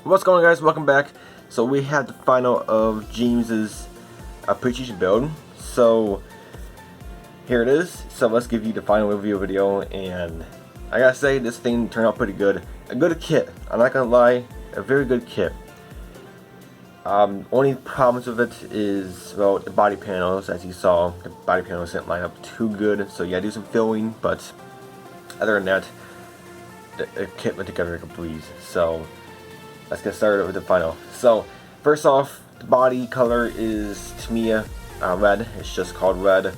What's going on, guys? Welcome back. So we had the final of James's appreciation build. So here it is. So let's give you the final review video, and I gotta say this thing turned out pretty good. A good kit. I'm not gonna lie, a very good kit. Only problems with it is, well, the body panels. As you saw, the body panels didn't line up too good. So yeah, do some filling, but other than that, the kit went together like a breeze. So let's get started with the final. So first off, the body color is Tamiya Red. It's just called Red,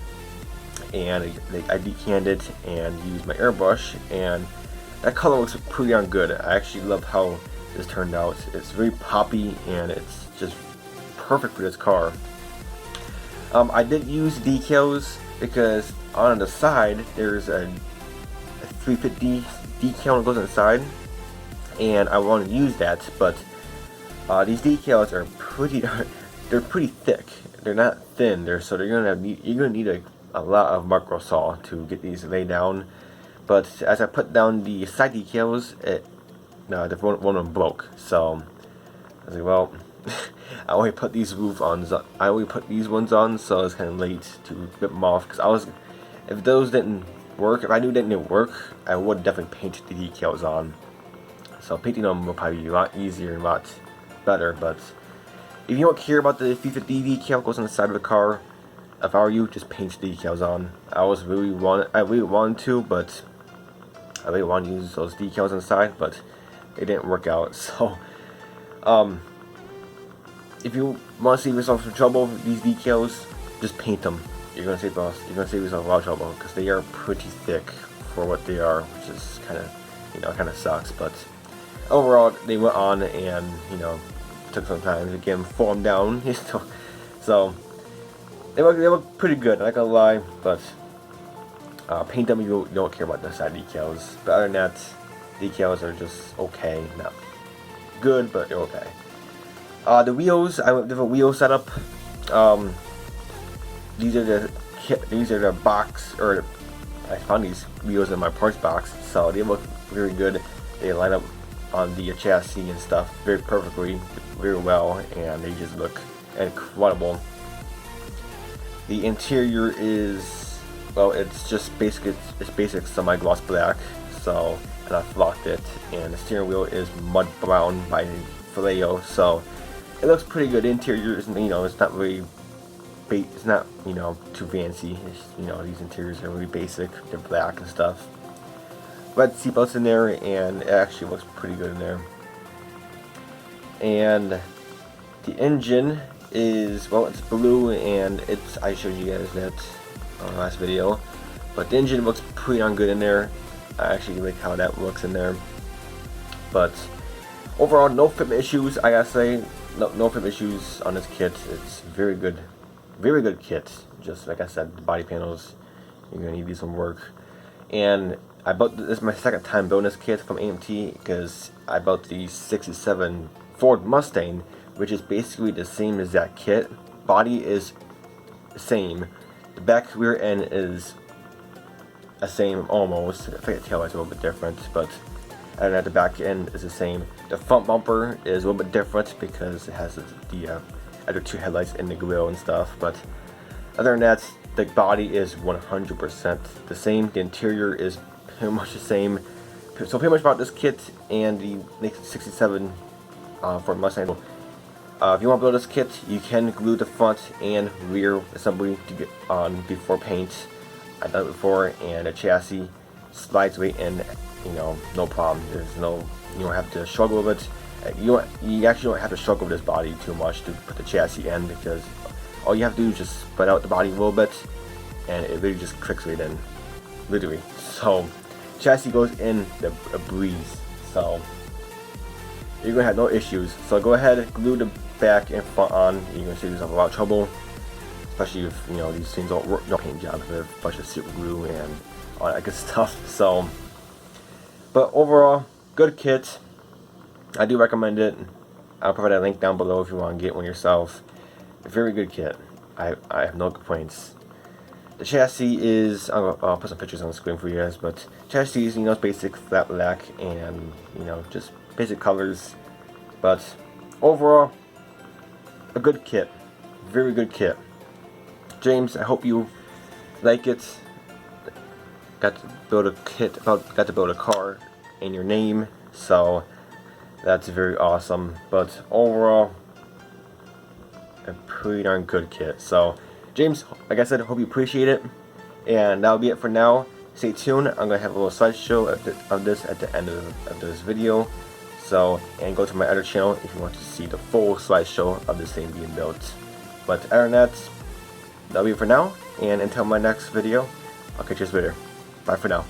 and I decanned it and used my airbrush, and that color looks pretty darn good. I actually love how this turned out. It's very poppy and it's just perfect for this car. I did use decals because on the side there's a 350 decal that goes inside, and I want to use that, but these decals are they're pretty thick. They're not thin. You're gonna need a lot of micro saw to get these laid down. But as I put down the side decals, one of them broke. So I was like, well, I only put these ones on, so it's kind of late to rip them off. Because if those didn't work, if I knew they didn't work, I would definitely paint the decals on. So painting them will probably be a lot easier and a lot better. But if you don't care about the 350 decal goes on the side of the car, if I were you, just paint the decals on. I really wanted to, but I really wanted to use those decals on the side, but it didn't work out. So if you want to save yourself some trouble with these decals, just paint them. You're gonna save yourself a lot of trouble because they are pretty thick for what they are, which is kind of sucks. But overall, they went on, and took some time to get them formed down. So they look pretty good. I'm not gonna lie, but paint them if you don't care about the side decals. But other than that, decals are just okay. Not good, but they're okay. The wheels, I went with a wheel setup. These are the box, or I found these wheels in my parts box, so they look very good. They line up on the chassis and stuff very perfectly, very well, and they just look incredible. The interior is, well, it's just basic. It's basic semi-gloss black. So, and I flocked it, and the steering wheel is mud brown by Vallejo. So it looks pretty good. The interior is, it's not really, it's not too fancy. It's, these interiors are really basic. They're black and stuff. Red seatbelts in there, and it actually looks pretty good in there. And the engine is, well, it's blue, and I showed you guys that on the last video, but the engine looks pretty darn good in there. I actually like how that looks in there. But overall, no fitment issues. I gotta say, no fitment issues on this kit. It's very good kit. Just like I said, the body panels, you're gonna need some work. And this is my second time building this kit from AMT, because I built the '67 Ford Mustang, which is basically the same as that kit. Body is the same. The back rear end is the same almost. I think the tail light's a little bit different, but other than that, the back end is the same. The front bumper is a little bit different because it has the other two headlights in the grill and stuff. But other than that, the body is 100% the same. The interior is pretty much the same. So pretty much about this kit and the '67 Ford Mustang. If you want to build this kit, you can glue the front and rear assembly to get on before paint. I've done it before, and the chassis slides right in, no problem. You don't have to struggle with it. You actually don't have to struggle with this body too much to put the chassis in, because all you have to do is just spread out the body a little bit, and it really just clicks right in, literally. So chassis goes in a breeze. So you're gonna have no issues. So go ahead, glue the back and front on. You're gonna save yourself a lot of trouble, especially if these things don't work. No paint job, with a bunch of super glue and all that good stuff. So, but overall, good kit. I do recommend it. I'll provide a link down below if you want to get one yourself. A very good kit. I have no complaints. The chassis is, I'll put some pictures on the screen for you guys, but chassis is, basic flat black, and, just basic colors. But overall, a good kit, very good kit. James, I hope you like it. Got to build a kit, got to build a car in your name, so that's very awesome. But overall, a pretty darn good kit. So James, like I said, hope you appreciate it, and that'll be it for now. Stay tuned. I'm gonna have a little slideshow of this at the end of this video. So, and go to my other channel if you want to see the full slideshow of this thing being built. But other than that, that'll be it for now, and until my next video, I'll catch you later. Bye for now.